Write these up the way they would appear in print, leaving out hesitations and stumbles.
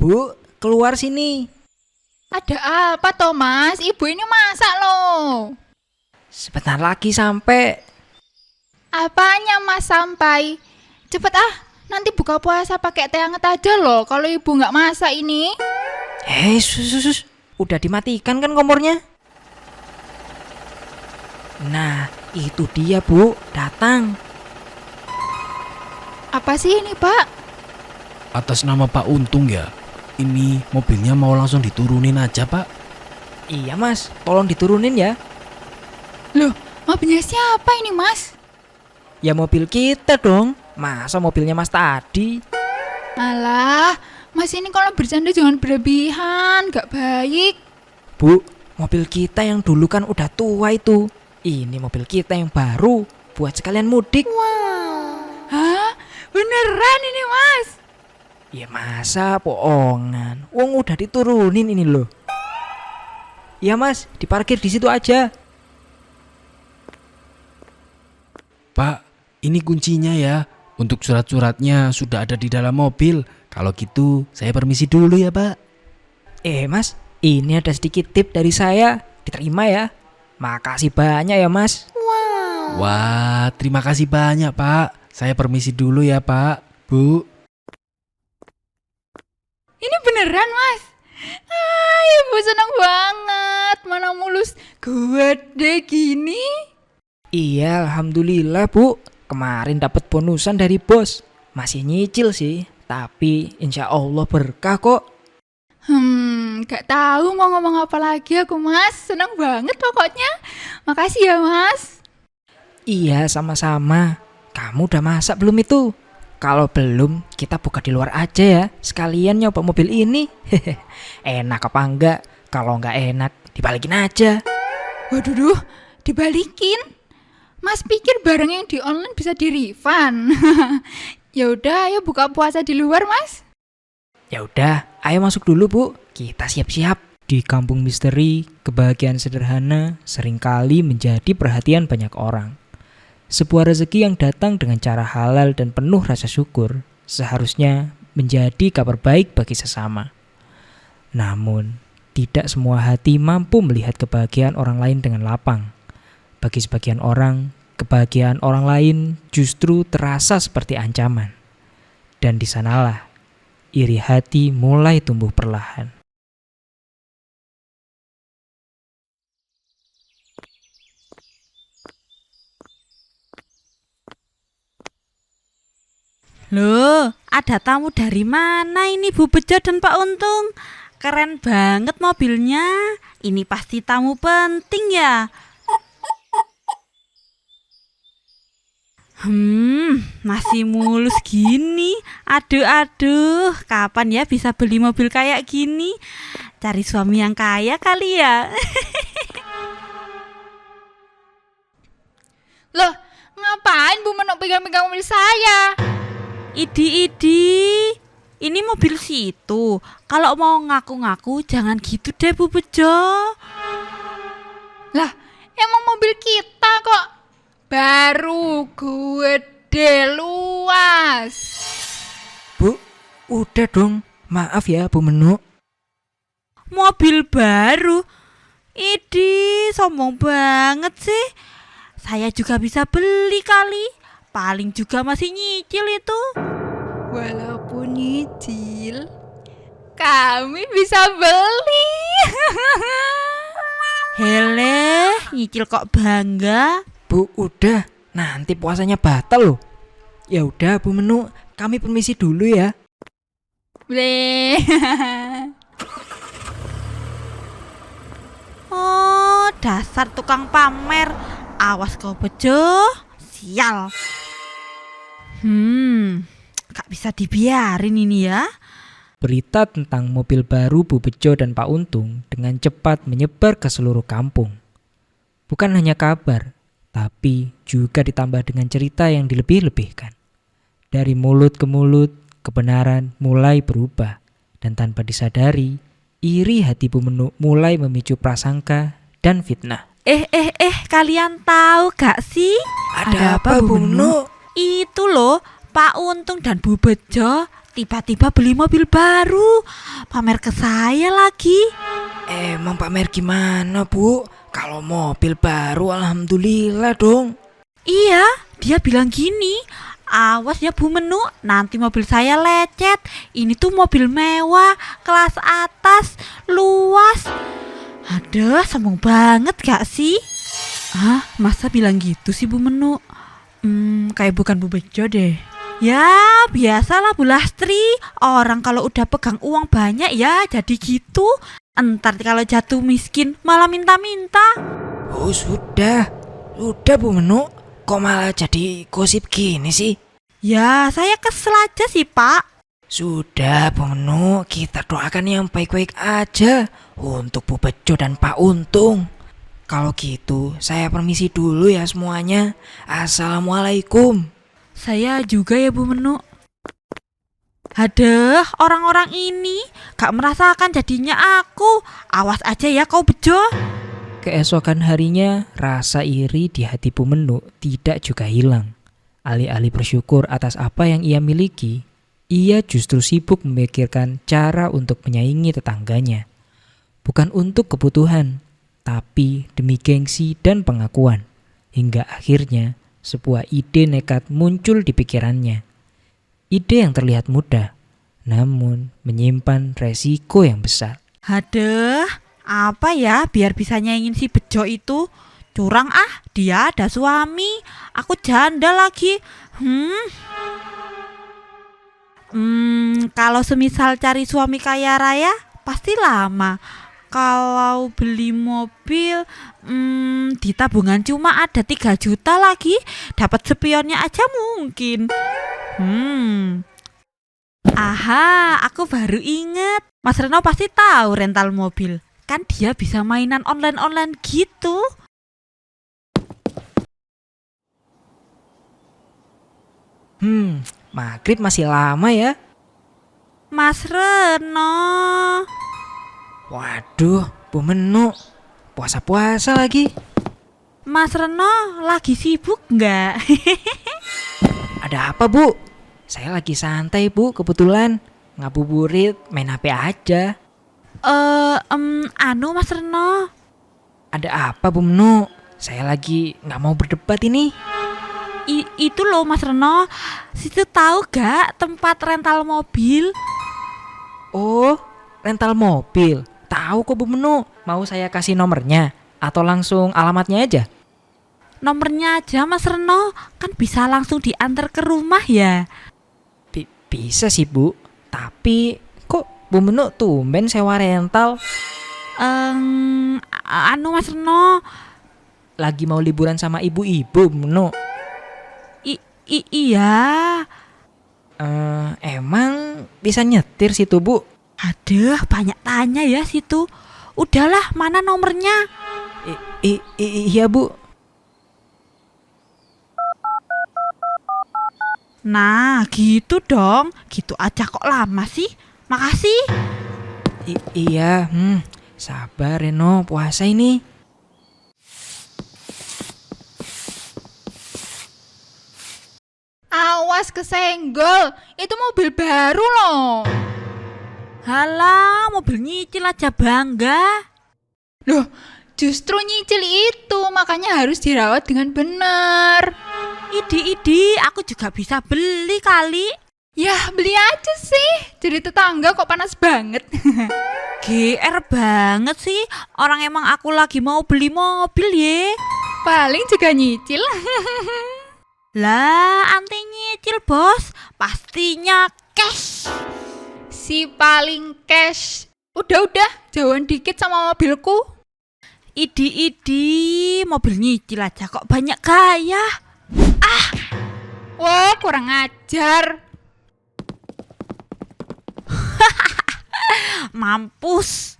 Bu, keluar sini. Ada apa toh Mas? Ibu ini masak loh. Sebentar lagi sampai. Apanya Mas sampai? Cepet nanti buka puasa pakai teh hangat aja loh kalau ibu nggak masak ini. Sus. Udah dimatikan kan kompornya? Nah, itu dia Bu, datang. Apa sih ini Pak? Atas nama Pak Untung ya? Ini mobilnya mau langsung diturunin aja Pak? Iya Mas, tolong diturunin ya. Loh, mobilnya siapa ini Mas? Ya mobil kita dong. Masa mobilnya Mas tadi? Alah, Mas ini kalau bercanda jangan berlebihan, gak baik. Bu, mobil kita yang dulu kan udah tua itu. Ini mobil kita yang baru, buat sekalian mudik. Hah? Beneran ini Mas? Ya masa bohongan, wong udah diturunin ini loh. Ya Mas, diparkir di situ aja. Pak, ini kuncinya ya. Untuk surat-suratnya sudah ada di dalam mobil. Kalau gitu saya permisi dulu ya Pak. Mas, ini ada sedikit tip dari saya. Diterima ya. Makasih banyak ya Mas. Wah, terima kasih banyak Pak. Saya permisi dulu ya Pak, Bu. Ini beneran Mas? Ibu senang banget. Mana mulus gede gini. Iya, alhamdulillah Bu. Kemarin dapat bonusan dari bos. Masih nyicil sih, tapi insya Allah berkah kok. Gak tahu mau ngomong apa lagi aku Mas. Senang banget pokoknya. Makasih ya Mas. Iya, sama-sama. Kamu udah masak belum itu? Kalau belum, kita buka di luar aja ya. Sekalian nyoba mobil ini. Enak apa enggak? Kalau enggak enak, dibalikin aja. Waduh, dibalikin. Mas pikir barang yang di online bisa di-refund? Ya udah, ayo buka puasa di luar, Mas. Ya udah, ayo masuk dulu, Bu. Kita siap-siap. Di kampung misteri, kebahagiaan sederhana seringkali menjadi perhatian banyak orang. Sebuah rezeki yang datang dengan cara halal dan penuh rasa syukur seharusnya menjadi kabar baik bagi sesama. Namun, tidak semua hati mampu melihat kebahagiaan orang lain dengan lapang. Bagi sebagian orang, kebahagiaan orang lain justru terasa seperti ancaman. Dan di sanalah iri hati mulai tumbuh perlahan. Loh, ada tamu dari mana ini Bu Bejo dan Pak Untung? Keren banget mobilnya. Ini pasti tamu penting ya. Masih mulus gini. Aduh, kapan ya bisa beli mobil kayak gini? Cari suami yang kaya kali ya. Loh, ngapain Bu Menok pegang-pegang mobil saya? Idi, ini mobil situ. Kalau mau ngaku-ngaku jangan gitu deh Bu Bejo. Lah, emang mobil kita kok baru gede luas. Bu, udah dong. Maaf ya Bu Menuk. Mobil baru? Idi, sombong banget sih. Saya juga bisa beli kali. Paling juga masih nyicil itu. Walaupun nyicil, kami bisa beli. Hele, nyicil kok bangga. Bu, udah. Nanti puasanya batal loh. Ya udah Bu Menuk, kami permisi dulu ya. Bleh. Oh, dasar tukang pamer. Awas kau Bejo, sial. Gak bisa dibiarin ini ya. Berita tentang mobil baru Bu Bejo dan Pak Untung dengan cepat menyebar ke seluruh kampung. Bukan hanya kabar, tapi juga ditambah dengan cerita yang dilebih-lebihkan. Dari mulut ke mulut, kebenaran mulai berubah. Dan tanpa disadari, iri hati Bu Menuk mulai memicu prasangka dan fitnah. Kalian tahu gak sih? Ada apa Bu Menuk? Itu loh, Pak Untung dan Bu Bejo tiba-tiba beli mobil baru. Pamer ke saya lagi. Emang pamer gimana, Bu? Kalau mobil baru alhamdulillah dong. Iya, dia bilang gini, awas ya Bu Menu, nanti mobil saya lecet. Ini tuh mobil mewah, kelas atas, luas. Aduh, sombong banget gak sih? Hah, masa bilang gitu sih Bu Menu? Kayak bukan Bu Bejo deh. Ya, biasalah Bu Lastri. Orang kalau udah pegang uang banyak ya jadi gitu. Entar kalau jatuh miskin malah minta-minta. Oh sudah Bu Menu. Kok malah jadi gosip gini sih? Ya, saya kesel aja sih Pak. Sudah Bu Menu, kita doakan yang baik-baik aja untuk Bu Bejo dan Pak Untung. Kalau gitu, saya permisi dulu ya semuanya. Assalamualaikum. Saya juga ya Bu Menu. Aduh, orang-orang ini gak merasakan jadinya aku. Awas aja ya kau Bejo. Keesokan harinya, rasa iri di hati Bu Menu tidak juga hilang. Alih-alih bersyukur atas apa yang ia miliki, ia justru sibuk memikirkan cara untuk menyaingi tetangganya. Bukan untuk kebutuhan, tapi demi gengsi dan pengakuan. Hingga akhirnya sebuah ide nekat muncul di pikirannya. Ide yang terlihat mudah, namun menyimpan resiko yang besar. Aduh, apa ya biar bisa nyaingin si Bejo itu? Curang ah, dia ada suami, aku janda lagi. Kalau semisal cari suami kaya raya, pasti lama. Kalau beli mobil, di tabungan cuma ada 3 juta lagi. Dapat spionnya aja mungkin. Aha, aku baru inget. Mas Reno pasti tahu rental mobil. Kan dia bisa mainan online-online gitu. Maghrib masih lama ya. Mas Reno. Waduh, Bu Menu, puasa-puasa lagi. Mas Reno lagi sibuk nggak? Ada apa Bu? Saya lagi santai Bu, kebetulan. Ngabuburit, main HP aja. Mas Reno. Ada apa Bu Menu? Saya lagi gak mau berdebat ini. Itu loh Mas Reno, situ tahu gak tempat rental mobil? Oh, rental mobil. Tahu kok Bu Menu. Mau saya kasih nomornya atau langsung alamatnya aja? Nomornya aja Mas Reno, kan bisa langsung diantar ke rumah ya. Bisa sih Bu, tapi kok Bu Menu tumben sewa rental? Mas Reno, Lagi mau liburan sama ibu-ibu Bu Menu? Iya. Emang bisa nyetir situ Bu? Aduh, banyak tanya ya situ. Udahlah, mana nomornya? Iya Bu. Nah, gitu dong. Gitu aja kok lama sih. Makasih. Iya, sabar Reno, puasa ini. Awas kesenggol, itu mobil baru loh. Halah, mobil nyicil aja bangga. Loh, justru nyicil itu makanya harus dirawat dengan benar. Idi, aku juga bisa beli kali. Yah, beli aja sih. Jadi tetangga kok panas banget. GR banget sih. Orang emang aku lagi mau beli mobil ye. Paling juga nyicil. Lah, anti nyicil bos. Pastinya cash. Si paling cash. Udah, jauhan dikit sama mobilku. Idi, mobil nyicil aja kok banyak gaya. Wah, kurang ajar. Mampus.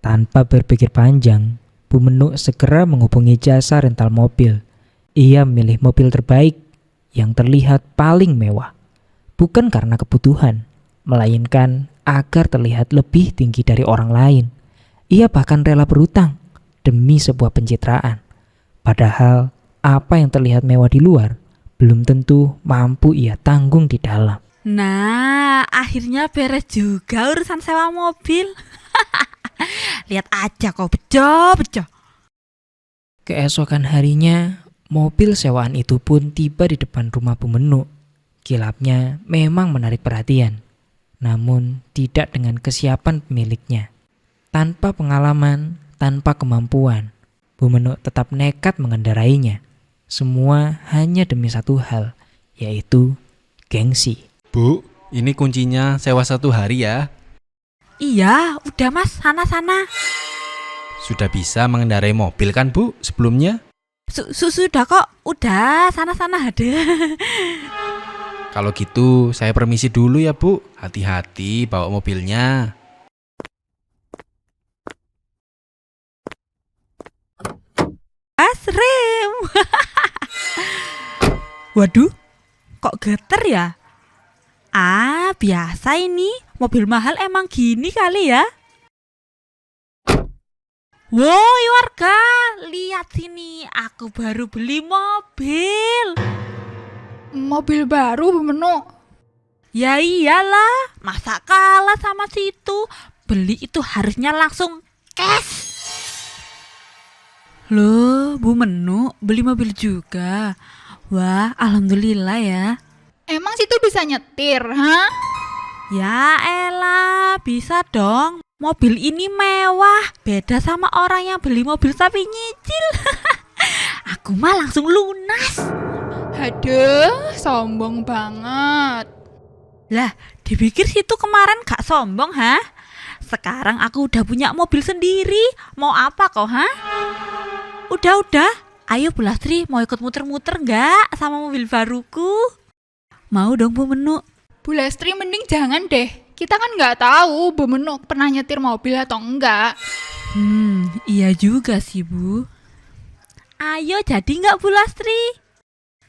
Tanpa berpikir panjang, Bu Menu segera menghubungi jasa rental mobil. Ia memilih mobil terbaik yang terlihat paling mewah. Bukan karena kebutuhan, melainkan agar terlihat lebih tinggi dari orang lain. Ia bahkan rela berutang demi sebuah pencitraan. Padahal apa yang terlihat mewah di luar belum tentu mampu ia tanggung di dalam. Nah, akhirnya beres juga urusan sewa mobil. Lihat aja kau bejo. Keesokan harinya, mobil sewaan itu pun tiba di depan rumah Bu Menuk. Kilapnya memang menarik perhatian, namun tidak dengan kesiapan pemiliknya. Tanpa pengalaman, tanpa kemampuan, Bu Menuk tetap nekat mengendarainya. Semua hanya demi satu hal, yaitu gengsi. Bu, ini kuncinya sewa 1 hari ya. Iya, udah Mas, sana-sana. Sudah bisa mengendarai mobil kan Bu sebelumnya? Sudah kok, udah sana-sana ada. Kalau gitu saya permisi dulu ya Bu. Hati-hati bawa mobilnya. Rem. Waduh, kok geter ya? Biasa ini. Mobil mahal emang gini kali ya. Woi warga, lihat sini. Aku baru beli mobil. Mobil baru Bu Menuk. Ya iyalah, masa kalah sama situ. Beli itu harusnya langsung cash. Loh, Bu Menuk beli mobil juga. Wah, alhamdulillah ya. Emang situ bisa nyetir, ha? Ya elah, bisa dong. Mobil ini mewah, beda sama orang yang beli mobil tapi nyicil. Aku mah langsung lunas. Aduh, sombong banget. Lah, dipikir situ kemarin gak sombong, ha? Sekarang aku udah punya mobil sendiri. Mau apa kau, ha? Udah. Ayo Bu Lastri, mau ikut muter-muter nggak sama mobil baruku? Mau dong Bu Menuk. Bu Lestri mending jangan deh. Kita kan nggak tahu Bu Menuk pernah nyetir mobil atau enggak. Iya juga sih Bu. Ayo jadi nggak Bu Lastri?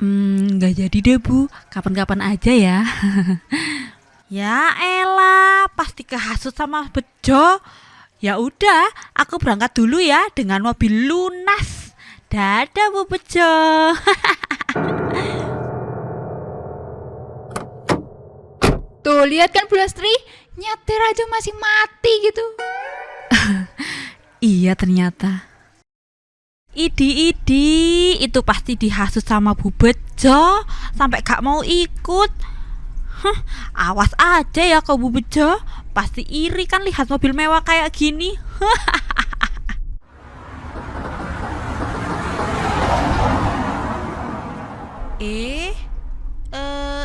Nggak jadi deh Bu. Kapan-kapan aja ya. Ya elah, pasti kehasut sama Bejo. Ya udah, aku berangkat dulu ya dengan mobil lunas. Dadah Bu Bejo. Tuh, lihat kan Bu Lestri, nyetir aja masih mati gitu. Iya ternyata. Idi, itu pasti dihasut sama Bu Bejo sampai gak mau ikut. Awas aja ya kau Bu Bejo, pasti iri kan lihat mobil mewah kayak gini.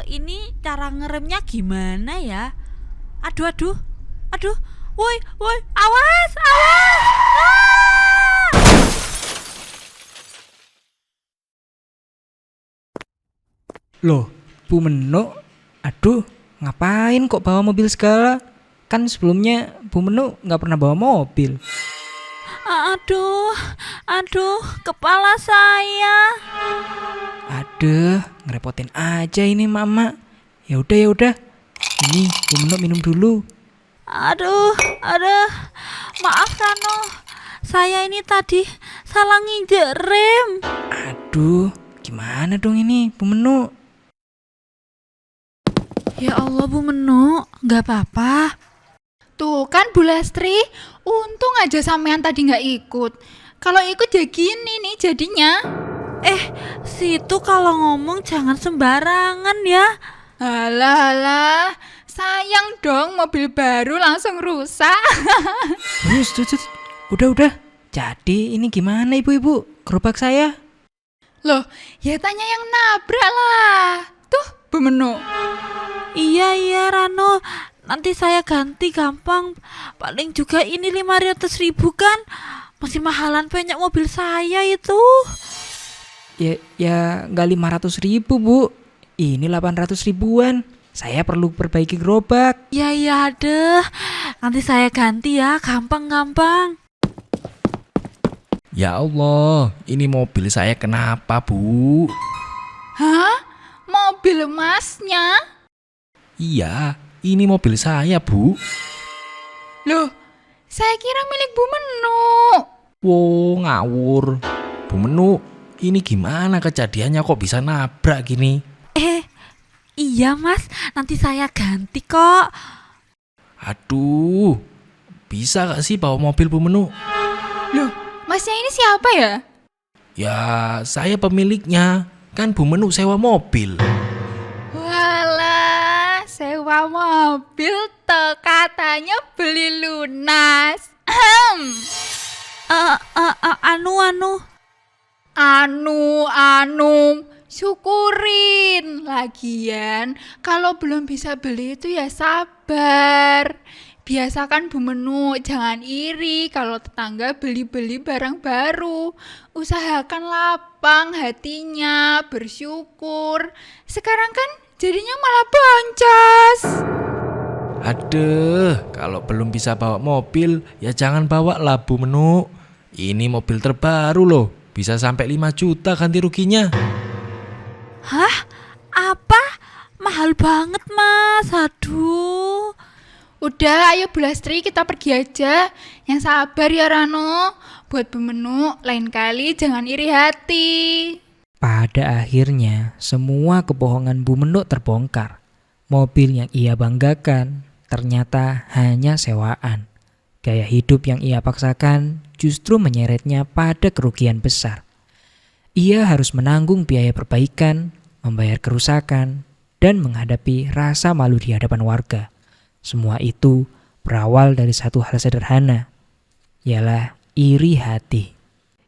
Ini cara ngeremnya gimana ya? Aduh. Woi, awas! Loh, Bu Menuk, aduh, ngapain kok bawa mobil segala? Kan sebelumnya Bu Menuk nggak pernah bawa mobil. Aduh, kepala saya. Aduh, ngerepotin aja ini mama. Ya udah. Ini Bu Menuk minum dulu. Aduh, maaf Rano. Saya ini tadi salah nginjek rem. Aduh, gimana dong ini Bu Menuk? Ya Allah Bu Menuk, gak apa-apa. Tuh kan Bu Lestri, untung aja sampean tadi nggak ikut. Kalau ikut ya gini nih jadinya. Situ kalau ngomong jangan sembarangan ya. Alah, sayang dong mobil baru langsung rusak. Udah. Jadi ini gimana ibu-ibu? Gerobak saya? Loh, ya tanya yang nabrak lah. Tuh, Bu Menuk. Iya Rano, nanti saya ganti gampang. Paling juga ini 500.000 kan. Masih mahalan banyak mobil saya itu. Ya nggak 500.000 Bu. Ini 800.000-an. Saya perlu perbaiki gerobak. Ya deh. Nanti saya ganti ya, gampang. Ya Allah, ini mobil saya kenapa Bu? Hah? Mobil Masnya? Iya, ini mobil saya Bu. Loh, saya kira milik Bu Menuk. Wow, ngawur. Bu Menuk, Ini gimana kejadiannya kok bisa nabrak gini? Iya mas, nanti saya ganti kok. Aduh, bisa gak sih bawa mobil Bu Menu? Loh, masnya ini siapa ya? Ya, saya pemiliknya. Kan Bu Menu sewa mobil. Walah, sewa mobil toh katanya beli lunas. Anu, syukurin. Lagian, kalau belum bisa beli itu ya sabar. Biasakan Bu Menu, jangan iri kalau tetangga beli-beli barang baru. Usahakan lapang hatinya, bersyukur. Sekarang kan jadinya malah boncos. Aduh, kalau belum bisa bawa mobil, ya jangan bawa lah Bu Menu. Ini mobil terbaru loh, bisa sampai 5 juta ganti ruginya. Hah? Apa? Mahal banget mas, aduh. Udah, ayo Bu Lastri kita pergi aja. Yang sabar ya Rano. Buat Bu Menu, lain kali jangan iri hati. Pada akhirnya, semua kebohongan Bu Menu terbongkar. Mobil yang ia banggakan ternyata hanya sewaan. Gaya hidup yang ia paksakan justru menyeretnya pada kerugian besar. Ia harus menanggung biaya perbaikan, membayar kerusakan, dan menghadapi rasa malu di hadapan warga. Semua itu berawal dari satu hal sederhana, ialah iri hati.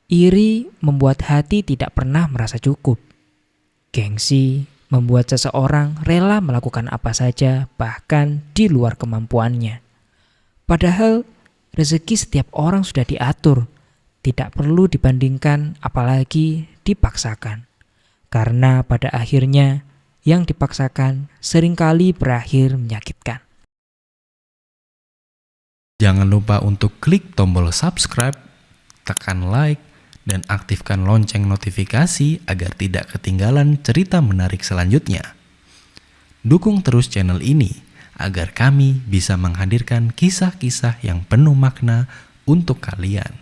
Iri membuat hati tidak pernah merasa cukup. Gengsi membuat seseorang rela melakukan apa saja, bahkan di luar kemampuannya. Padahal rezeki setiap orang sudah diatur, tidak perlu dibandingkan apalagi dipaksakan. Karena pada akhirnya yang dipaksakan seringkali berakhir menyakitkan. Jangan lupa untuk klik tombol subscribe, tekan like, dan aktifkan lonceng notifikasi agar tidak ketinggalan cerita menarik selanjutnya. Dukung terus channel ini agar kami bisa menghadirkan kisah-kisah yang penuh makna untuk kalian.